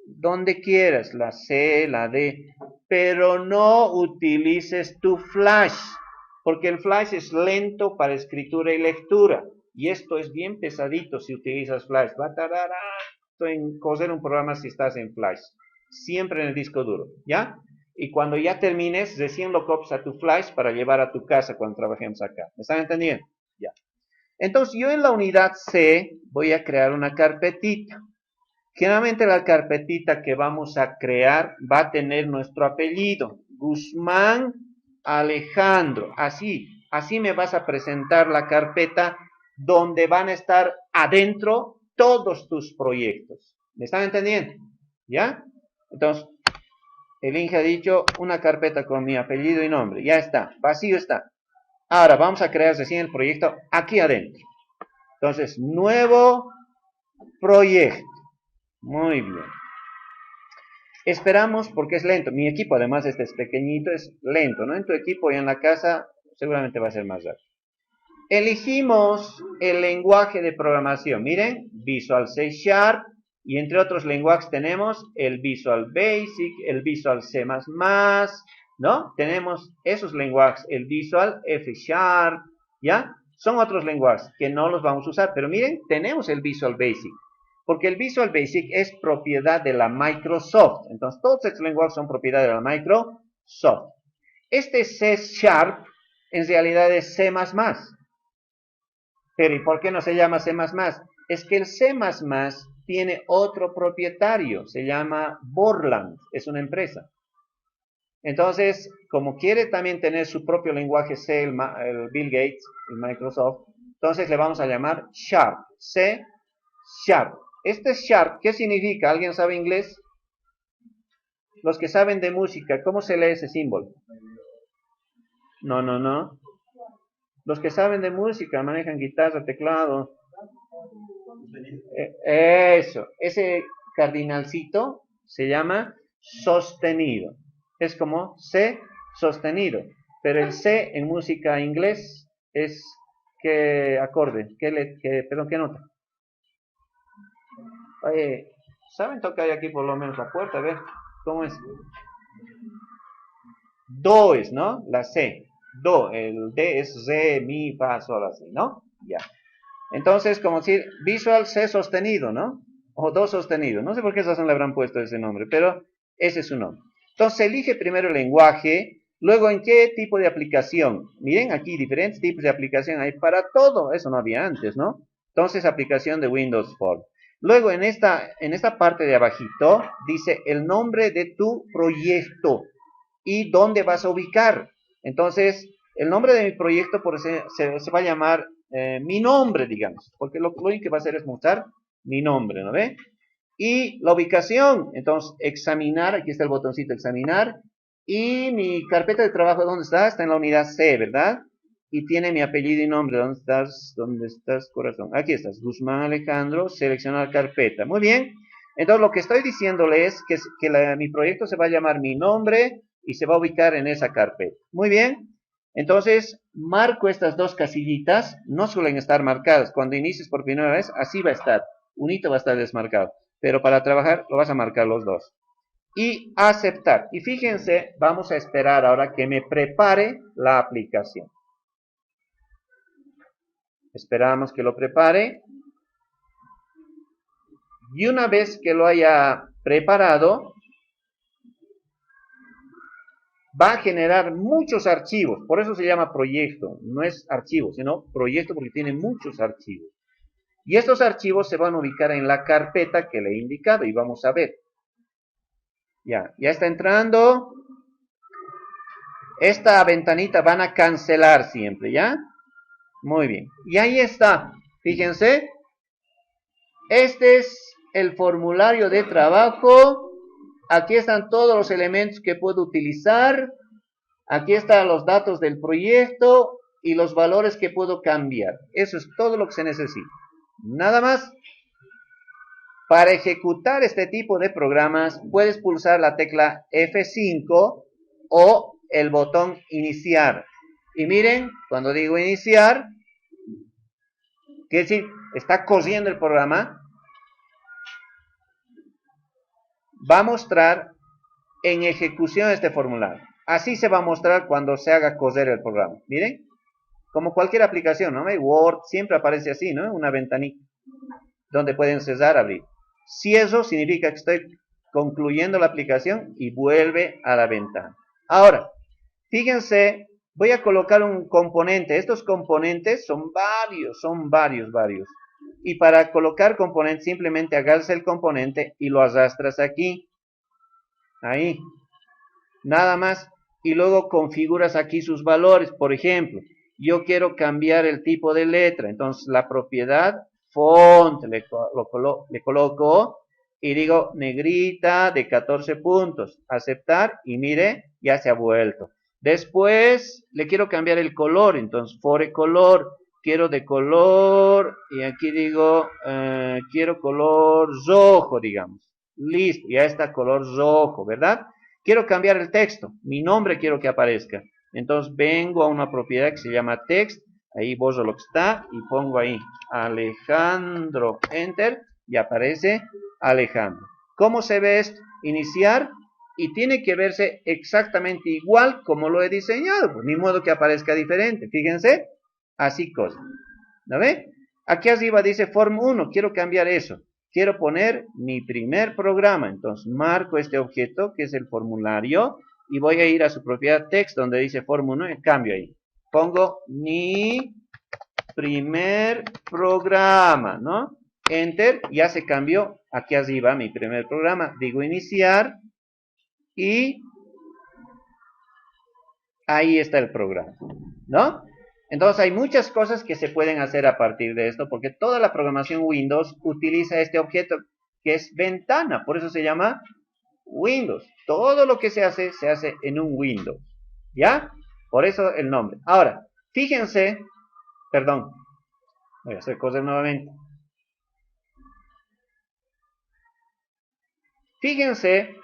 donde quieras, la C, la D, pero no utilices tu flash, porque el flash es lento para escritura y lectura, y esto es bien pesadito si utilizas flash. Va a tardar en coser un programa si estás en flash, siempre en el disco duro, ¿ya? Y cuando ya termines, recién lo copias a tu flash para llevar a tu casa cuando trabajemos acá. ¿Me están entendiendo? Ya. Entonces yo en la unidad C voy a crear una carpetita. Generalmente la carpetita que vamos a crear va a tener nuestro apellido, Guzmán Alejandro. Así me vas a presentar la carpeta donde van a estar adentro todos tus proyectos. ¿Me están entendiendo? ¿Ya? Entonces, el Inge ha dicho una carpeta con mi apellido y nombre. Ya está, vacío está. Ahora vamos a crear recién el proyecto aquí adentro. Entonces, nuevo proyecto. Muy bien. Esperamos porque es lento. Mi equipo, además, este es pequeñito, es lento, ¿no? En tu equipo y en la casa seguramente va a ser más rápido. Elegimos el lenguaje de programación. Miren, Visual C Sharp y entre otros lenguajes tenemos el Visual Basic, el Visual C++, ¿no? Tenemos esos lenguajes, el Visual F Sharp, ¿ya? Son otros lenguajes que no los vamos a usar, pero miren, tenemos el Visual Basic. Porque el Visual Basic es propiedad de la Microsoft. Entonces, todos estos lenguajes son propiedad de la Microsoft. Este C Sharp, en realidad es C++. Pero, ¿y por qué no se llama C++? Es que el C++ tiene otro propietario. Se llama Borland. Es una empresa. Entonces, como quiere también tener su propio lenguaje C, el Bill Gates, el Microsoft, entonces le vamos a llamar Sharp. C Sharp. Este Sharp, ¿qué significa? ¿Alguien sabe inglés? Los que saben de música, ¿cómo se lee ese símbolo? No. Los que saben de música, manejan guitarra, teclado. Eso, ese cardinalcito se llama sostenido. Es como C sostenido. Pero el C en música inglés es ¿qué acorde? Perdón, ¿qué nota? Oye, ¿saben tocar aquí por lo menos la puerta? A ver, ¿cómo es? Do es, ¿no? La C. Do. El D es re, mi, fa, sol, así, ¿no? Ya. Entonces, como decir, Visual C sostenido, ¿no? O Do sostenido. No sé por qué razón le habrán puesto ese nombre, pero ese es su nombre. Entonces, se elige primero el lenguaje, luego en qué tipo de aplicación. Miren aquí, diferentes tipos de aplicación hay para todo. Eso no había antes, ¿no? Entonces, aplicación de Windows Phone. Luego, en esta parte de abajito, dice el nombre de tu proyecto y dónde vas a ubicar. Entonces, el nombre de mi proyecto se va a llamar mi nombre, digamos, porque lo único que va a hacer es mostrar mi nombre, ¿no ve? Y la ubicación, entonces, examinar, aquí está el botoncito examinar, y mi carpeta de trabajo, ¿dónde está? Está en la unidad C, ¿verdad? Y tiene mi apellido y nombre. ¿Dónde estás? ¿Dónde estás, corazón? Aquí estás, Guzmán Alejandro, seleccionar carpeta. Muy bien. Entonces, lo que estoy diciéndole es que mi proyecto se va a llamar mi nombre y se va a ubicar en esa carpeta. Muy bien. Entonces, marco estas dos casillitas, no suelen estar marcadas. Cuando inicies por primera vez, así va a estar. Un hito va a estar desmarcado. Pero para trabajar, lo vas a marcar los dos. Y aceptar. Y fíjense, vamos a esperar ahora que me prepare la aplicación. Esperamos que lo prepare. Y una vez que lo haya preparado, va a generar muchos archivos. Por eso se llama proyecto. No es archivo, sino proyecto porque tiene muchos archivos. Y estos archivos se van a ubicar en la carpeta que le he indicado. Y vamos a ver. Ya está entrando. Esta ventanita van a cancelar siempre, ¿ya? Muy bien. Y ahí está. Fíjense. Este es el formulario de trabajo. Aquí están todos los elementos que puedo utilizar. Aquí están los datos del proyecto y los valores que puedo cambiar. Eso es todo lo que se necesita. Nada más. Para ejecutar este tipo de programas, puedes pulsar la tecla F5 o el botón iniciar. Y miren, cuando digo iniciar, quiere decir, está corriendo el programa. Va a mostrar en ejecución este formulario. Así se va a mostrar cuando se haga correr el programa. Miren, como cualquier aplicación, ¿no? Word siempre aparece así, ¿no? Una ventanita donde pueden cerrar, abrir. Cierro significa que estoy concluyendo la aplicación y vuelve a la ventana. Ahora, fíjense, voy a colocar un componente. Estos componentes son varios. Y para colocar componentes, simplemente agarras el componente y lo arrastras aquí. Ahí. Nada más. Y luego configuras aquí sus valores. Por ejemplo, yo quiero cambiar el tipo de letra. Entonces, la propiedad font le coloco y digo negrita de 14 puntos. Aceptar y mire, ya se ha vuelto. Después le quiero cambiar el color. Entonces, fore color. Quiero de color y aquí digo, quiero color rojo, digamos. Listo, ya está color rojo, ¿verdad? Quiero cambiar el texto. Mi nombre quiero que aparezca. Entonces vengo a una propiedad que se llama text. Ahí borro lo que está y pongo ahí Alejandro, enter, y aparece Alejandro. ¿Cómo se ve esto? Iniciar, y tiene que verse exactamente igual como lo he diseñado, pues ni modo que aparezca diferente. Fíjense, así cosa. ¿No ve? Aquí arriba dice Form 1, quiero cambiar eso. Quiero poner mi primer programa. Entonces marco este objeto que es el formulario y voy a ir a su propiedad text donde dice Form 1 y cambio ahí. Pongo mi primer programa, ¿no? Enter, ya se cambió aquí arriba mi primer programa. Digo iniciar y ahí está el programa, ¿no? Entonces hay muchas cosas que se pueden hacer a partir de esto porque toda la programación Windows utiliza este objeto que es ventana, por eso se llama Windows. Todo lo que se hace en un Windows, ¿ya? Por eso el nombre. Ahora, fíjense, perdón, voy a hacer cosas nuevamente. Fíjense,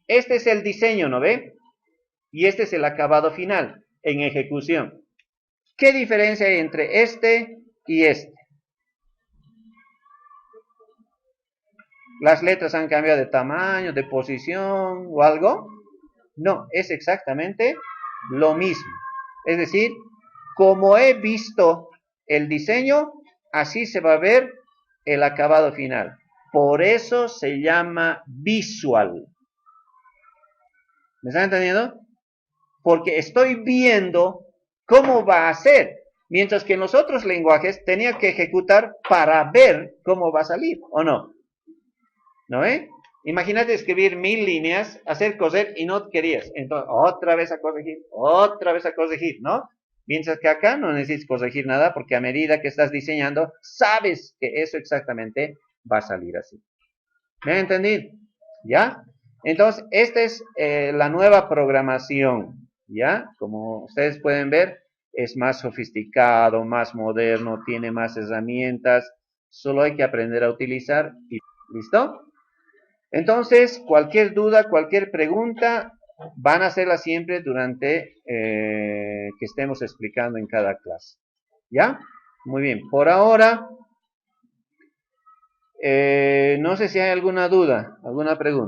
este es el diseño, ¿no ve? Y este es el acabado final, en ejecución. ¿Qué diferencia hay entre este y este? ¿Las letras han cambiado de tamaño, de posición o algo? No, es exactamente lo mismo. Es decir, como he visto el diseño, así se va a ver el acabado final. Por eso se llama visual. ¿Me están entendiendo? Porque estoy viendo cómo va a ser. Mientras que en los otros lenguajes tenía que ejecutar para ver cómo va a salir, ¿o no? ¿No ve? Imagínate escribir 1000 líneas, hacer correr y no querías. Entonces, otra vez a corregir, ¿no? Mientras que acá no necesitas corregir nada porque a medida que estás diseñando, sabes que eso exactamente va a salir así. ¿Me han entendido? ¿Ya? Entonces, esta es la nueva programación, ¿ya? Como ustedes pueden ver, es más sofisticado, más moderno, tiene más herramientas, solo hay que aprender a utilizar y ¿listo? Entonces, cualquier duda, cualquier pregunta, van a hacerlas siempre durante que estemos explicando en cada clase. ¿Ya? Muy bien. Por ahora, no sé si hay alguna duda, alguna pregunta.